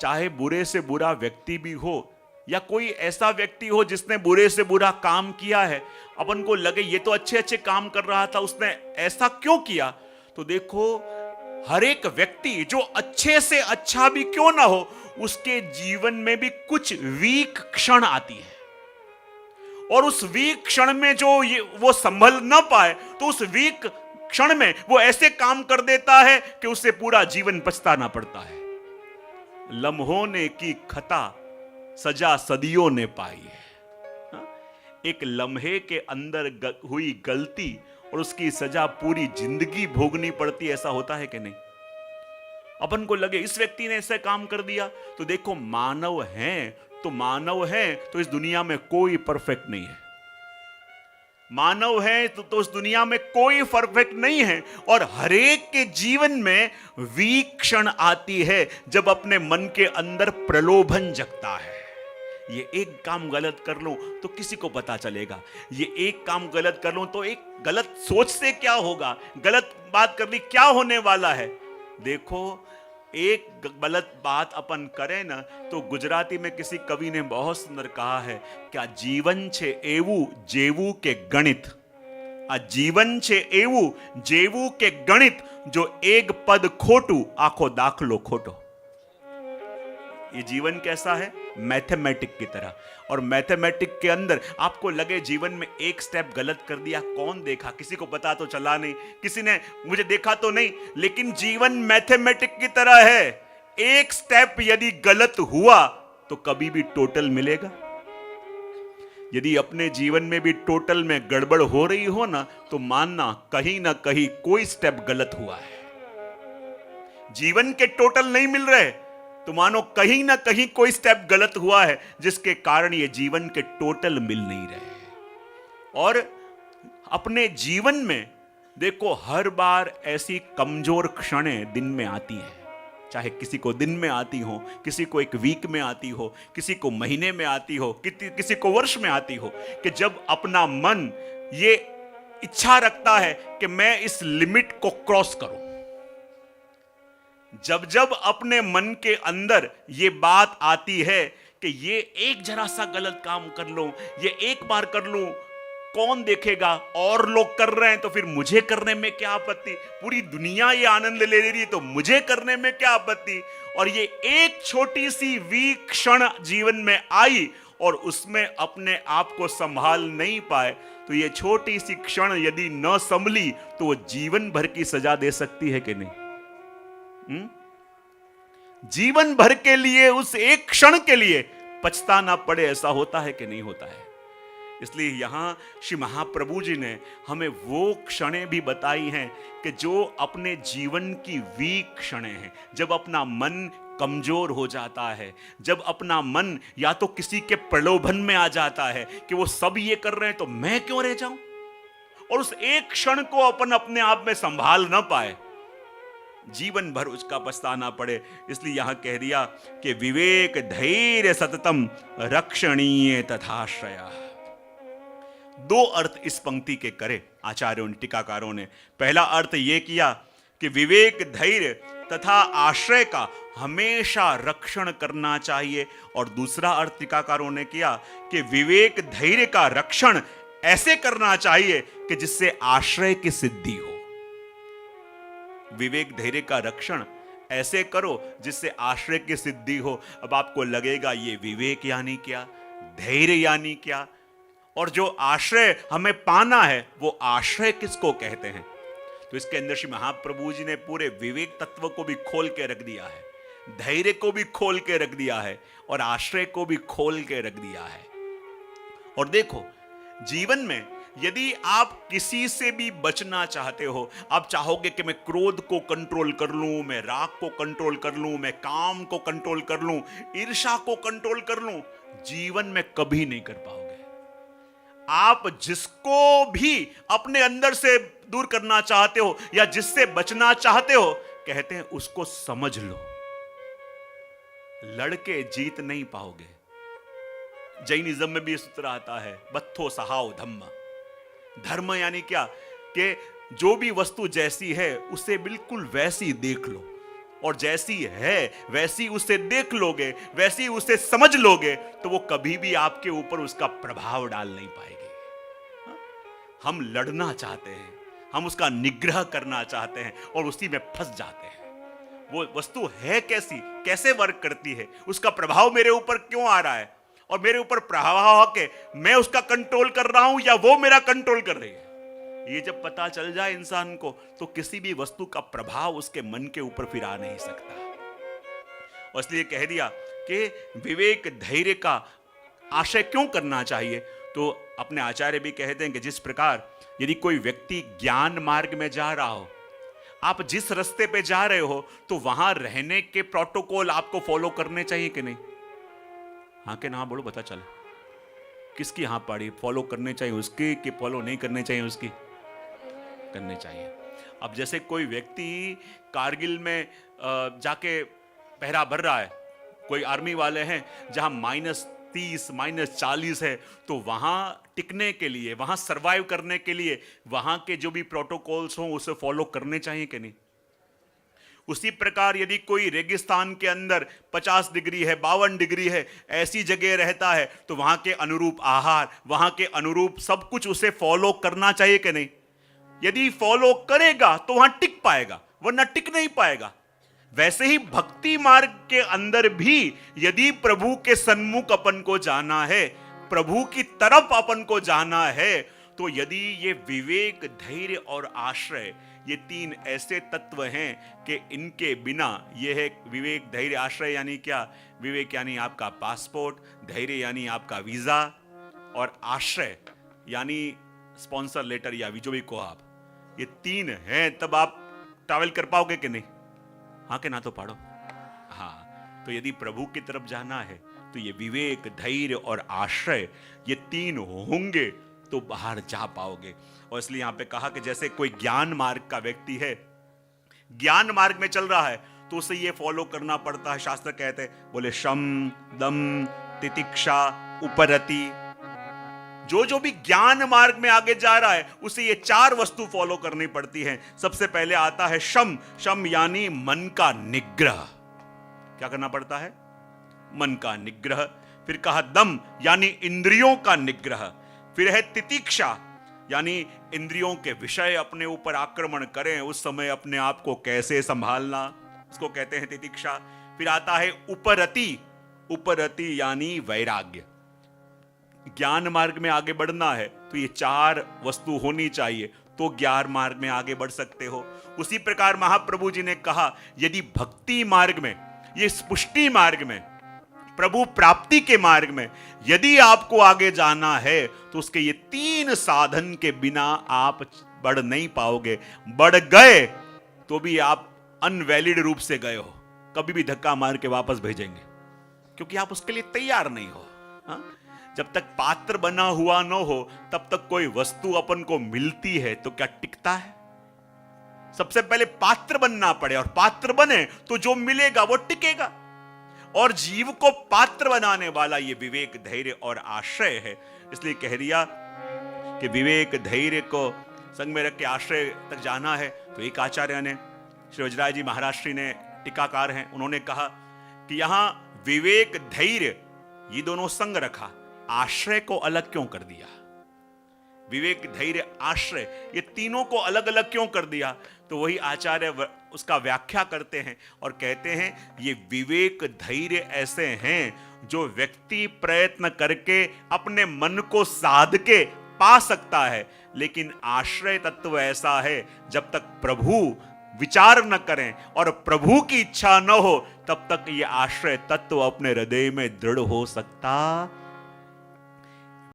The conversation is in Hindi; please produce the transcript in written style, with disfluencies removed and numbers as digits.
चाहे बुरे से बुरा व्यक्ति भी हो या कोई ऐसा व्यक्ति हो जिसने बुरे से बुरा काम किया है, अपन को लगे ये तो अच्छे अच्छे काम कर रहा था, उसने ऐसा क्यों किया, तो देखो हर एक व्यक्ति जो अच्छे से अच्छा भी क्यों ना हो, उसके जीवन में भी कुछ वीक क्षण आती है, और उस वीक क्षण में जो वो संभल ना पाए, तो उस वीक क्षण में वो ऐसे काम कर देता है कि उससे पूरा जीवन पछताना पड़ता है। लम्हों ने की खता, सजा सदियों ने पाई है। एक लम्हे के अंदर हुई गलती और उसकी सजा पूरी जिंदगी भोगनी पड़ती, ऐसा होता है कि नहीं? अपन को लगे इस व्यक्ति ने ऐसा काम कर दिया, तो देखो मानव हैं तो मानव है, तो इस दुनिया में कोई परफेक्ट नहीं है। मानव है तो इस दुनिया में कोई परफेक्ट नहीं है, और हरेक के जीवन में वीक क्षण आती है जब अपने मन के अंदर प्रलोभन जगता है। ये एक काम गलत कर लूं तो किसी को पता चलेगा, ये एक काम गलत कर लूं तो एक गलत सोच से क्या होगा, गलत बात कर ली क्या होने वाला है। देखो एक गलत बात अपन करें ना, तो गुजराती में किसी कवि ने बहुत सुंदर कहा है, क्या जीवन छे एवू जेवू के गणित, जीवन छे एवू जेवू के गणित, जो एक पद खोटू आखो दाखलो खोटो। ये जीवन कैसा है? मैथमेटिक की तरह। और मैथमेटिक के अंदर आपको लगे जीवन में एक स्टेप गलत कर दिया, कौन देखा, किसी को पता तो चला नहीं, किसी ने मुझे देखा तो नहीं, लेकिन जीवन मैथमेटिक की तरह है। एक स्टेप यदि गलत हुआ तो कभी भी टोटल मिलेगा। यदि अपने जीवन में भी टोटल में गड़बड़ हो रही हो ना, तो मानना कहीं ना कहीं कोई स्टेप गलत हुआ है। जीवन के टोटल नहीं मिल रहे तो मानो कहीं ना कहीं कोई स्टेप गलत हुआ है, जिसके कारण ये जीवन के टोटल मिल नहीं रहे। और अपने जीवन में देखो हर बार ऐसी कमजोर क्षणें दिन में आती हैं, चाहे किसी को दिन में आती हो, किसी को एक वीक में आती हो, किसी को महीने में आती हो, किसी को वर्ष में आती हो, कि जब अपना मन ये इच्छा रखता है कि मैं इस लिमिट को क्रॉस करूं। जब जब अपने मन के अंदर ये बात आती है कि ये एक जरा सा गलत काम कर लूं, ये एक बार कर लूं, कौन देखेगा, और लोग कर रहे हैं तो फिर मुझे करने में क्या आपत्ति, पूरी दुनिया ये आनंद ले रही है तो मुझे करने में क्या आपत्ति। और ये एक छोटी सी वीक क्षण जीवन में आई और उसमें अपने आप को संभाल नहीं पाए, तो ये छोटी सी क्षण यदि न संभली तो वो जीवन भर की सजा दे सकती है कि नहीं? जीवन भर के लिए, उस एक क्षण के लिए पछताना पड़े, ऐसा होता है कि नहीं होता है? इसलिए यहां श्री महाप्रभु जी ने हमें वो क्षणें भी बताई हैं कि जो अपने जीवन की वीक क्षणें हैं, जब अपना मन कमजोर हो जाता है, जब अपना मन या तो किसी के प्रलोभन में आ जाता है कि वो सब ये कर रहे हैं तो मैं क्यों रह जाऊं, और उस एक क्षण को अपन अपने आप में संभाल ना पाए, जीवन भर उसका पछताना पड़े। इसलिए यहां कह दिया कि विवेक धैर्य सततम रक्षणीय तथाश्रया। दो अर्थ इस पंक्ति के करे आचार्यों टीकाकारों ने। पहला अर्थ यह किया कि विवेक धैर्य तथा आश्रय का हमेशा रक्षण करना चाहिए, और दूसरा अर्थ टीकाकारों ने किया कि विवेक धैर्य का रक्षण ऐसे करना चाहिए कि जिससे आश्रय की सिद्धि हो। विवेक धैर्य का रक्षण ऐसे करो जिससे आश्रय की सिद्धि हो। अब आपको लगेगा ये विवेक यानी क्या, धैर्य यानी क्या, और जो आश्रय हमें पाना है वो आश्रय किसको कहते हैं? तो इसके अंदर श्री महाप्रभु जी ने पूरे विवेक तत्व को भी खोल के रख दिया है, धैर्य को भी खोल के रख दिया है, और आश्रय को भी खोल के रख दिया है। और देखो जीवन में यदि आप किसी से भी बचना चाहते हो, आप चाहोगे कि मैं क्रोध को कंट्रोल कर लूं, मैं राग को कंट्रोल कर लूं, मैं काम को कंट्रोल कर लूं, ईर्ष्या को कंट्रोल कर लूं, जीवन में कभी नहीं कर पाओगे। आप जिसको भी अपने अंदर से दूर करना चाहते हो या जिससे बचना चाहते हो, कहते हैं उसको समझ लो, लड़के जीत नहीं पाओगे। जैनिज्म में भी सूत्र आता है, बत्थो सहाव धम्म। धर्म यानी क्या कि जो भी वस्तु जैसी है उसे बिल्कुल वैसी देख लो, और जैसी है वैसी उसे देख लोगे, वैसी उसे समझ लोगे, तो वो कभी भी आपके ऊपर उसका प्रभाव डाल नहीं पाएगी। हम लड़ना चाहते हैं, हम उसका निग्रह करना चाहते हैं और उसी में फंस जाते हैं। वो वस्तु है कैसी, कैसे वर्क करती है, उसका प्रभाव मेरे ऊपर क्यों आ रहा है, और मेरे ऊपर प्रभाव के मैं उसका कंट्रोल कर रहा हूं या वो मेरा कंट्रोल कर रही है। ये जब पता चल जाए इंसान को, तो किसी भी वस्तु का प्रभाव उसके मन के ऊपर फिर आ नहीं सकता। और इसलिए कह दिया कि विवेक धैर्य का आशय क्यों करना चाहिए। तो अपने आचार्य भी कहते हैं कि जिस प्रकार यदि कोई व्यक्ति ज्ञान मार्ग में जा रहा हो, आप जिस रास्ते पे जा रहे हो, तो वहां रहने के प्रोटोकॉल आपको फॉलो करने चाहिए कि नहीं? हाँ के ना बोलो, पता चला किसकी हाँ पाड़ी, फॉलो करने चाहिए उसकी कि फॉलो नहीं करने चाहिए उसकी? करने चाहिए। अब जैसे कोई व्यक्ति कारगिल में जाके पहरा भर रहा है, कोई आर्मी वाले हैं जहां -30 -40 है, तो वहां टिकने के लिए, वहां सरवाइव करने के लिए वहां के जो भी प्रोटोकॉल्स हों उसे फॉलो करने चाहिए कि नहीं? उसी प्रकार यदि कोई रेगिस्तान के अंदर 50 डिग्री है, 52 डिग्री है, ऐसी जगह रहता है, तो वहां के अनुरूप आहार, वहां के अनुरूप सब कुछ उसे फॉलो करना चाहिए कि नहीं? यदि फॉलो करेगा तो वहां टिक पाएगा, वरना टिक नहीं पाएगा। वैसे ही भक्ति मार्ग के अंदर भी यदि प्रभु के सन्मुख अपन को जाना है, प्रभु की तरफ अपन को जाना है, तो यदि ये विवेक, धैर्य और आश्रय, ये 3 ऐसे तत्व हैं कि इनके बिना, ये है विवेक, धैर्य, आश्रय यानी क्या? विवेक यानी आपका पासपोर्ट, धैर्य यानी आपका वीजा, और आश्रय यानी स्पॉन्सर लेटर या जो भी कहो आप, ये 3 हैं, तब आप ट्रैवल कर पाओगे कि नहीं? हाँ के ना तो पाड़ो। हाँ, तो यदि प्रभु की तरफ जाना है तो ये विवेक, धैर्य और आश्रय, ये 3 होंगे तो बाहर जा पाओगे। और इसलिए यहां पे कहा कि जैसे कोई ज्ञान मार्ग का व्यक्ति है, ज्ञान मार्ग में चल रहा है, तो उसे ये फॉलो करना पड़ता है। शास्त्र कहते हैं, बोले शम, दम, तितिक्षा, उपरति। जो भी ज्ञान मार्ग में आगे जा रहा है उसे ये 4 वस्तु फॉलो करनी पड़ती है। सबसे पहले आता है शम। शम यानी मन का निग्रह। क्या करना पड़ता है? मन का निग्रह। फिर कहा दम यानी इंद्रियों का निग्रह। फिर है तितिक्षा यानी इंद्रियों के विषय अपने ऊपर आक्रमण करें, उस समय अपने आप को कैसे संभालना, इसको कहते हैं तितिक्षा। फिर आता है उपरति। उपरति यानी वैराग्य। ज्ञान मार्ग में आगे बढ़ना है तो ये 4 वस्तु होनी चाहिए, तो ज्ञान मार्ग में आगे बढ़ सकते हो। उसी प्रकार महाप्रभु जी ने कहा, यदि भक्ति मार्ग में, ये पुष्टि मार्ग में, प्रभु प्राप्ति के मार्ग में यदि आपको आगे जाना है, तो उसके ये 3 साधन के बिना आप बढ़ नहीं पाओगे। बढ़ गए तो भी आप अनवैलिड रूप से गए हो, कभी भी धक्का मार के वापस भेजेंगे, क्योंकि आप उसके लिए तैयार नहीं हो। हा? जब तक पात्र बना हुआ न हो, तब तक कोई वस्तु अपन को मिलती है तो क्या टिकता है? सबसे पहले पात्र बनना पड़े, और पात्र बने तो जो मिलेगा वो टिकेगा। और जीव को पात्र बनाने वाला ये विवेक, धैर्य और आश्रय है। इसलिए कह दिया कि विवेक, धैर्य को संग में रख के आश्रय तक जाना है। तो एक आचार्य ने, श्री वज्राय जी महाराज श्री ने, टीकाकार हैं, उन्होंने कहा कि यहां विवेक, धैर्य ये दोनों संग रखा, आश्रय को अलग क्यों कर दिया? विवेक, धैर्य, आश्रय ये तीनों को अलग अलग क्यों कर दिया? तो वही आचार्य उसका व्याख्या करते हैं और कहते हैं, ये विवेक, धैर्य ऐसे हैं जो व्यक्ति प्रयत्न करके अपने मन को साध के पा सकता है, लेकिन आश्रय तत्व ऐसा है, जब तक प्रभु विचार न करें और प्रभु की इच्छा न हो, तब तक ये आश्रय तत्व अपने हृदय में दृढ़ हो सकता